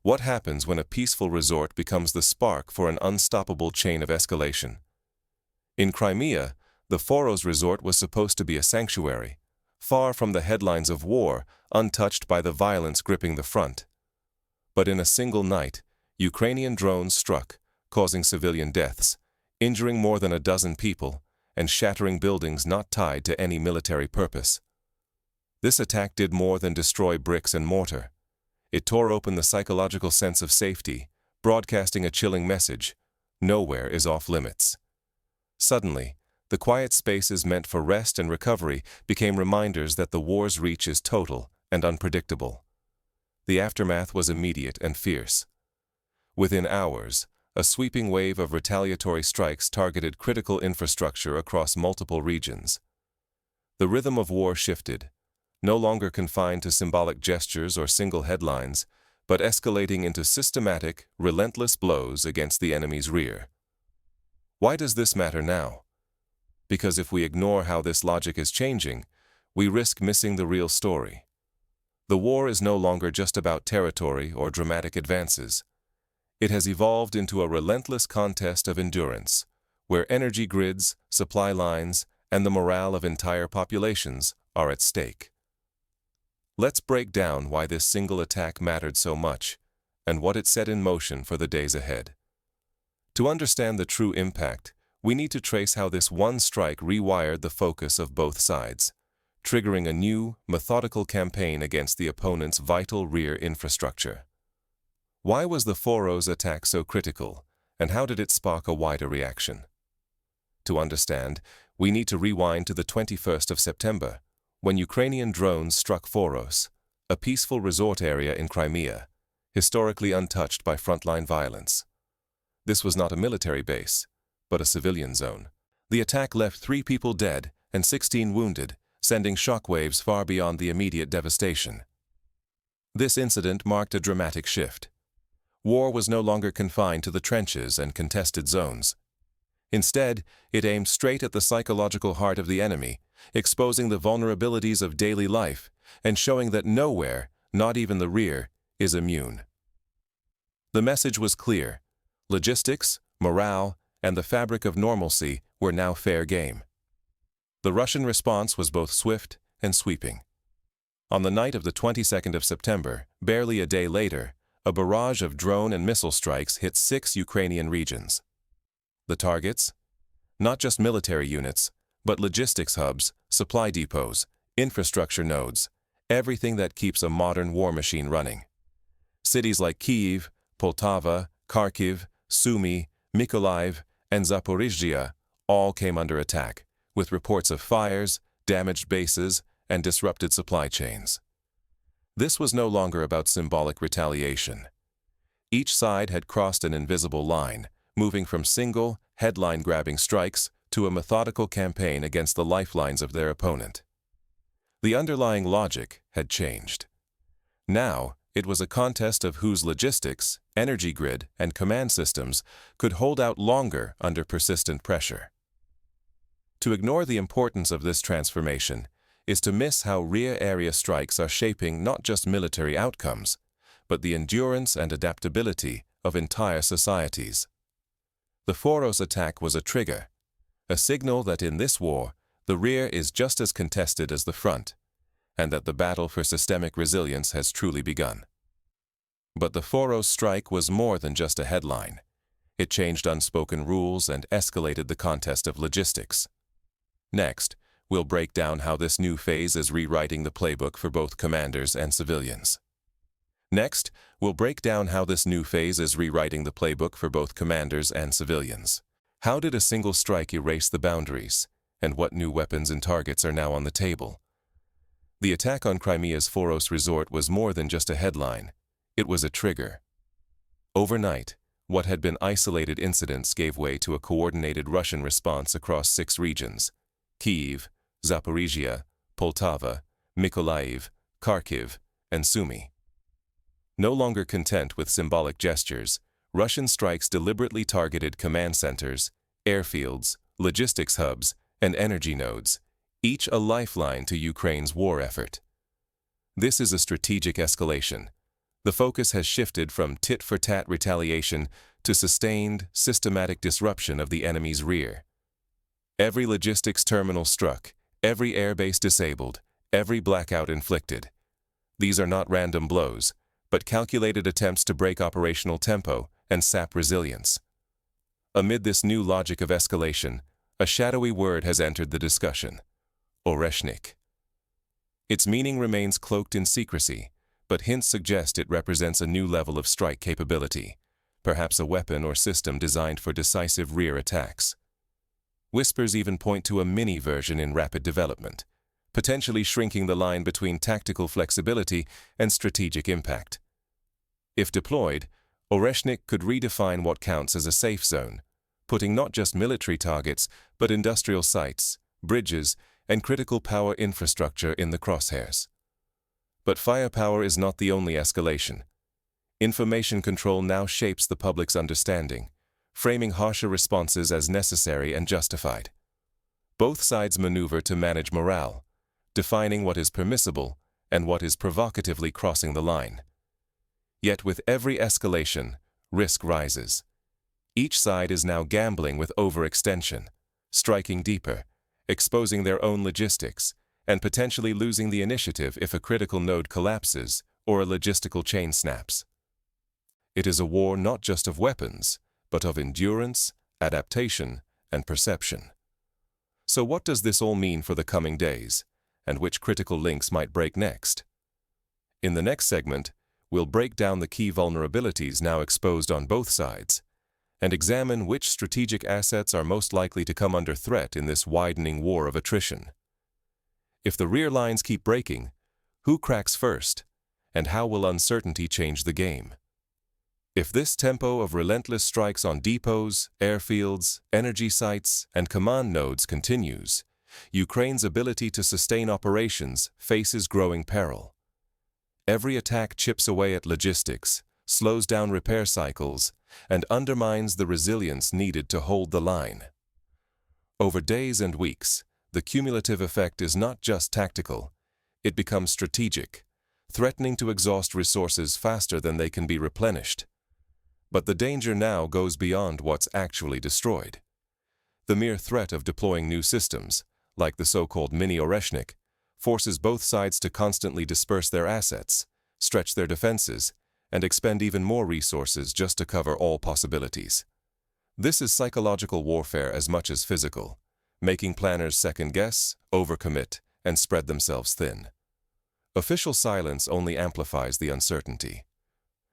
What happens when a peaceful resort becomes the spark for an unstoppable chain of escalation? In Crimea, the Foros resort was supposed to be a sanctuary, far from the headlines of war, untouched by the violence gripping the front. But in a single night, Ukrainian drones struck, causing civilian deaths, injuring more than a dozen people, and shattering buildings not tied to any military purpose. This attack did more than destroy bricks and mortar. It tore open the psychological sense of safety, broadcasting a chilling message: nowhere is off limits. Suddenly, the quiet spaces meant for rest and recovery became reminders that the war's reach is total and unpredictable. The aftermath was immediate and fierce. Within hours, a sweeping wave of retaliatory strikes targeted critical infrastructure across multiple regions. The rhythm of war shifted, no longer confined to symbolic gestures or single headlines, but escalating into systematic, relentless blows against the enemy's rear. Why does this matter now? Because if we ignore how this logic is changing, we risk missing the real story. The war is no longer just about territory or dramatic advances. It has evolved into a relentless contest of endurance, where energy grids, supply lines, and the morale of entire populations are at stake. Let's break down why this single attack mattered so much, and what it set in motion for the days ahead. To understand the true impact, we need to trace how this one strike rewired the focus of both sides, triggering a new, methodical campaign against the opponent's vital rear infrastructure. Why was the Foros attack so critical, and how did it spark a wider reaction? To understand, we need to rewind to the 21st of September, when Ukrainian drones struck Foros, a peaceful resort area in Crimea, historically untouched by frontline violence. This was not a military base, but a civilian zone. The attack left 3 people dead and 16 wounded, sending shockwaves far beyond the immediate devastation. This incident marked a dramatic shift. War was no longer confined to the trenches and contested zones. Instead, it aimed straight at the psychological heart of the enemy, exposing the vulnerabilities of daily life and showing that nowhere, not even the rear, is immune. The message was clear: logistics, morale, and the fabric of normalcy were now fair game. The Russian response was both swift and sweeping. On the night of the 22nd of September, barely a day later, a barrage of drone and missile strikes hit 6 Ukrainian regions. The targets? Not just military units, but logistics hubs, supply depots, infrastructure nodes, everything that keeps a modern war machine running. Cities like Kyiv, Poltava, Kharkiv, Sumy, Mykolaiv, and Zaporizhzhia all came under attack, with reports of fires, damaged bases, and disrupted supply chains. This was no longer about symbolic retaliation. Each side had crossed an invisible line, moving from single, headline-grabbing strikes to a methodical campaign against the lifelines of their opponent. The underlying logic had changed. Now, it was a contest of whose logistics, energy grid, and command systems could hold out longer under persistent pressure. To ignore the importance of this transformation is to miss how rear area strikes are shaping not just military outcomes, but the endurance and adaptability of entire societies. The Foros attack was a trigger, a signal that in this war, the rear is just as contested as the front, and that the battle for systemic resilience has truly begun. But the Foros strike was more than just a headline. It changed unspoken rules and escalated the contest of logistics. Next, we'll break down how this new phase is rewriting the playbook for both commanders and civilians. How did a single strike erase the boundaries, and what new weapons and targets are now on the table? The attack on Crimea's Foros resort was more than just a headline. It was a trigger. Overnight, what had been isolated incidents gave way to a coordinated Russian response across 6 regions: Kyiv, Zaporizhzhia, Poltava, Mykolaiv, Kharkiv, and Sumy. No longer content with symbolic gestures, Russian strikes deliberately targeted command centers, airfields, logistics hubs, and energy nodes, each a lifeline to Ukraine's war effort. This is a strategic escalation. The focus has shifted from tit-for-tat retaliation to sustained, systematic disruption of the enemy's rear. Every logistics terminal struck, every airbase disabled, every blackout inflicted. These are not random blows, but calculated attempts to break operational tempo and sap resilience. Amid this new logic of escalation, a shadowy word has entered the discussion: Oreshnik. Its meaning remains cloaked in secrecy, but hints suggest it represents a new level of strike capability, perhaps a weapon or system designed for decisive rear attacks. Whispers even point to a mini version in rapid development, potentially shrinking the line between tactical flexibility and strategic impact. If deployed, Oreshnik could redefine what counts as a safe zone, putting not just military targets, but industrial sites, bridges, and critical power infrastructure in the crosshairs. But firepower is not the only escalation. Information control now shapes the public's understanding, framing harsher responses as necessary and justified. Both sides maneuver to manage morale, defining what is permissible and what is provocatively crossing the line. Yet with every escalation, risk rises. Each side is now gambling with overextension, striking deeper, exposing their own logistics, and potentially losing the initiative if a critical node collapses or a logistical chain snaps. It is a war not just of weapons, but of endurance, adaptation, and perception. So what does this all mean for the coming days, and which critical links might break next? In the next segment, we'll break down the key vulnerabilities now exposed on both sides, and examine which strategic assets are most likely to come under threat in this widening war of attrition. If the rear lines keep breaking, who cracks first, and how will uncertainty change the game? If this tempo of relentless strikes on depots, airfields, energy sites, and command nodes continues, Ukraine's ability to sustain operations faces growing peril. Every attack chips away at logistics, slows down repair cycles, and undermines the resilience needed to hold the line. Over days and weeks, the cumulative effect is not just tactical, it becomes strategic, threatening to exhaust resources faster than they can be replenished. But the danger now goes beyond what's actually destroyed. The mere threat of deploying new systems, like the so-called mini Oreshnik, forces both sides to constantly disperse their assets, stretch their defenses, and expend even more resources just to cover all possibilities. This is psychological warfare as much as physical, making planners second-guess, overcommit, and spread themselves thin. Official silence only amplifies the uncertainty.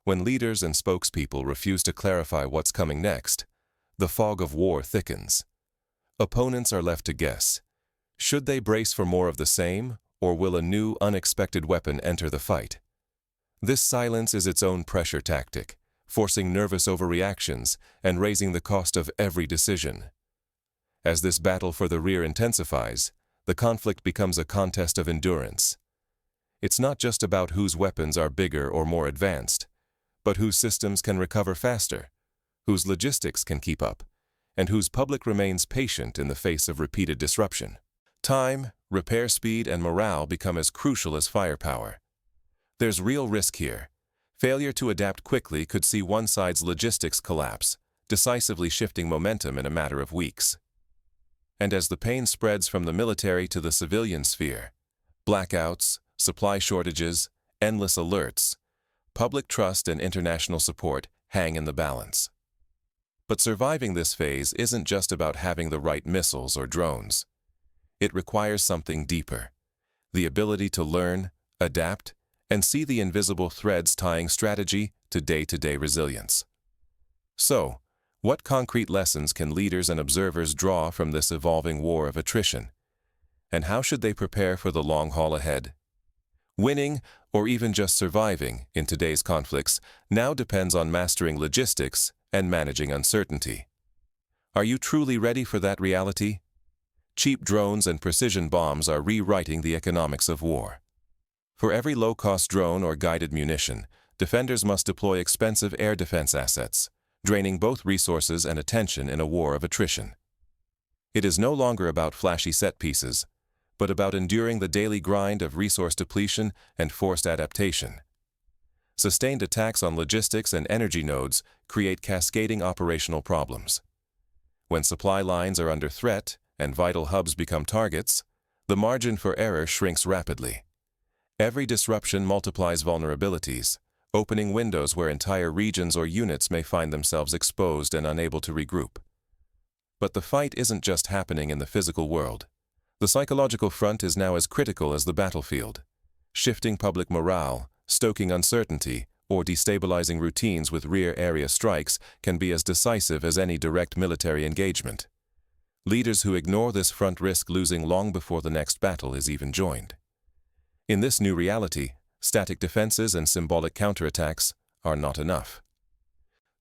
When leaders and spokespeople refuse to clarify what's coming next, the fog of war thickens. Opponents are left to guess. Should they brace for more of the same, or will a new, unexpected weapon enter the fight? This silence is its own pressure tactic, forcing nervous overreactions and raising the cost of every decision. As this battle for the rear intensifies, the conflict becomes a contest of endurance. It's not just about whose weapons are bigger or more advanced, but whose systems can recover faster, whose logistics can keep up, and whose public remains patient in the face of repeated disruption. Time, repair speed, and morale become as crucial as firepower. There's real risk here. Failure to adapt quickly could see one side's logistics collapse, decisively shifting momentum in a matter of weeks. And as the pain spreads from the military to the civilian sphere, blackouts, supply shortages, endless alerts, public trust and international support hang in the balance. But surviving this phase isn't just about having the right missiles or drones. It requires something deeper: the ability to learn, adapt, and see the invisible threads tying strategy to day-to-day resilience. So, what concrete lessons can leaders and observers draw from this evolving war of attrition? And how should they prepare for the long haul ahead? Winning, or even just surviving, in today's conflicts now depends on mastering logistics and managing uncertainty. Are you truly ready for that reality? Cheap drones and precision bombs are rewriting the economics of war. For every low-cost drone or guided munition, defenders must deploy expensive air defense assets, draining both resources and attention in a war of attrition. It is no longer about flashy set pieces, but about enduring the daily grind of resource depletion and forced adaptation. Sustained attacks on logistics and energy nodes create cascading operational problems. When supply lines are under threat and vital hubs become targets, the margin for error shrinks rapidly. Every disruption multiplies vulnerabilities, opening windows where entire regions or units may find themselves exposed and unable to regroup. But the fight isn't just happening in the physical world. The psychological front is now as critical as the battlefield. Shifting public morale, stoking uncertainty, or destabilizing routines with rear-area strikes can be as decisive as any direct military engagement. Leaders who ignore this front risk losing long before the next battle is even joined. In this new reality, static defenses and symbolic counterattacks are not enough.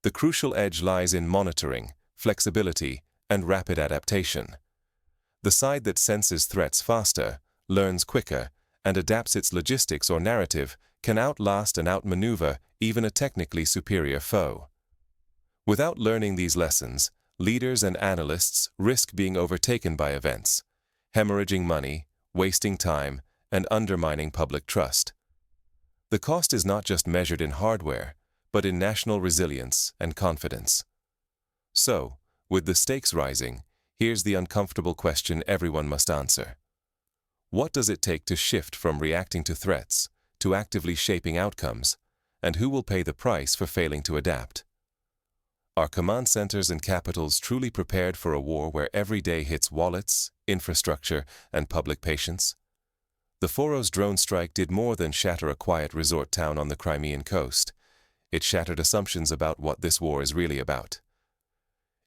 The crucial edge lies in monitoring, flexibility, and rapid adaptation. The side that senses threats faster, learns quicker, and adapts its logistics or narrative can outlast and outmaneuver even a technically superior foe. Without learning these lessons, leaders and analysts risk being overtaken by events, hemorrhaging money, wasting time, and undermining public trust. The cost is not just measured in hardware, but in national resilience and confidence. So, with the stakes rising, here's the uncomfortable question everyone must answer. What does it take to shift from reacting to threats to actively shaping outcomes, and who will pay the price for failing to adapt? Are command centers and capitals truly prepared for a war where every day hits wallets, infrastructure, and public patience? The Foros drone strike did more than shatter a quiet resort town on the Crimean coast. It shattered assumptions about what this war is really about.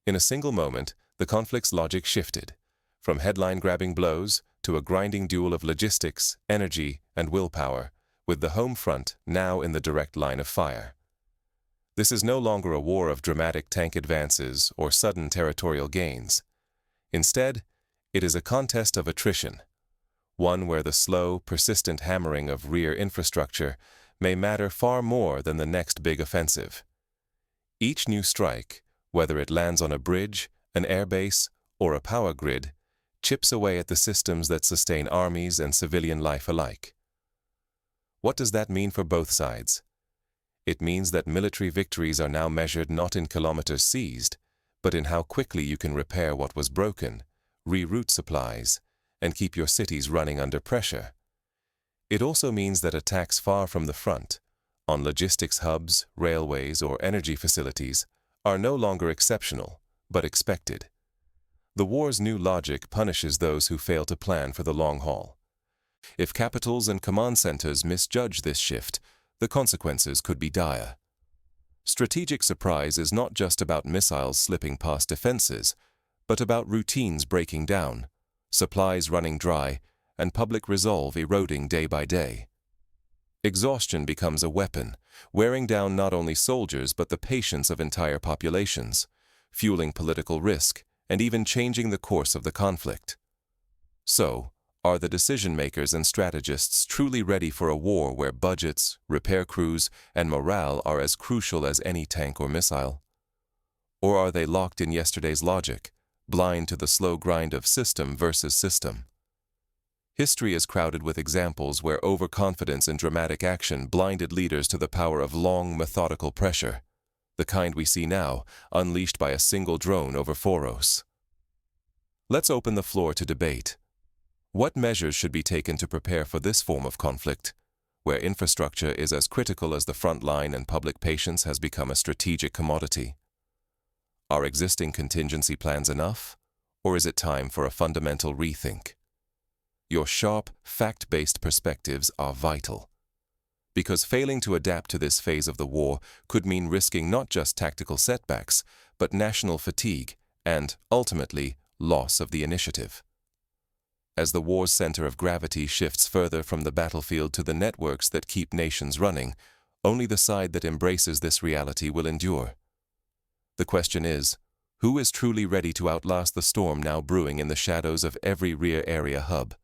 In a single moment, the conflict's logic shifted, from headline-grabbing blows to a grinding duel of logistics, energy, and willpower, with the home front now in the direct line of fire. This is no longer a war of dramatic tank advances or sudden territorial gains. Instead, it is a contest of attrition, one where the slow, persistent hammering of rear infrastructure may matter far more than the next big offensive. Each new strike, whether it lands on a bridge, an airbase, or a power grid, chips away at the systems that sustain armies and civilian life alike. What does that mean for both sides? It means that military victories are now measured not in kilometers seized, but in how quickly you can repair what was broken, reroute supplies, and keep your cities running under pressure. It also means that attacks far from the front, on logistics hubs, railways, or energy facilities, are no longer exceptional, but expected. The war's new logic punishes those who fail to plan for the long haul. If capitals and command centers misjudge this shift, the consequences could be dire. Strategic surprise is not just about missiles slipping past defenses, but about routines breaking down, supplies running dry, and public resolve eroding day by day. Exhaustion becomes a weapon, wearing down not only soldiers but the patience of entire populations, fueling political risk, and even changing the course of the conflict. So, are the decision-makers and strategists truly ready for a war where budgets, repair crews, and morale are as crucial as any tank or missile? Or are they locked in yesterday's logic, blind to the slow grind of system versus system? History is crowded with examples where overconfidence and dramatic action blinded leaders to the power of long, methodical pressure, the kind we see now, unleashed by a single drone over Foros. Let's open the floor to debate. What measures should be taken to prepare for this form of conflict, where infrastructure is as critical as the front line and public patience has become a strategic commodity? Are existing contingency plans enough, or is it time for a fundamental rethink? Your sharp, fact-based perspectives are vital, because failing to adapt to this phase of the war could mean risking not just tactical setbacks, but national fatigue and, ultimately, loss of the initiative. As the war's center of gravity shifts further from the battlefield to the networks that keep nations running, only the side that embraces this reality will endure. The question is, who is truly ready to outlast the storm now brewing in the shadows of every rear area hub?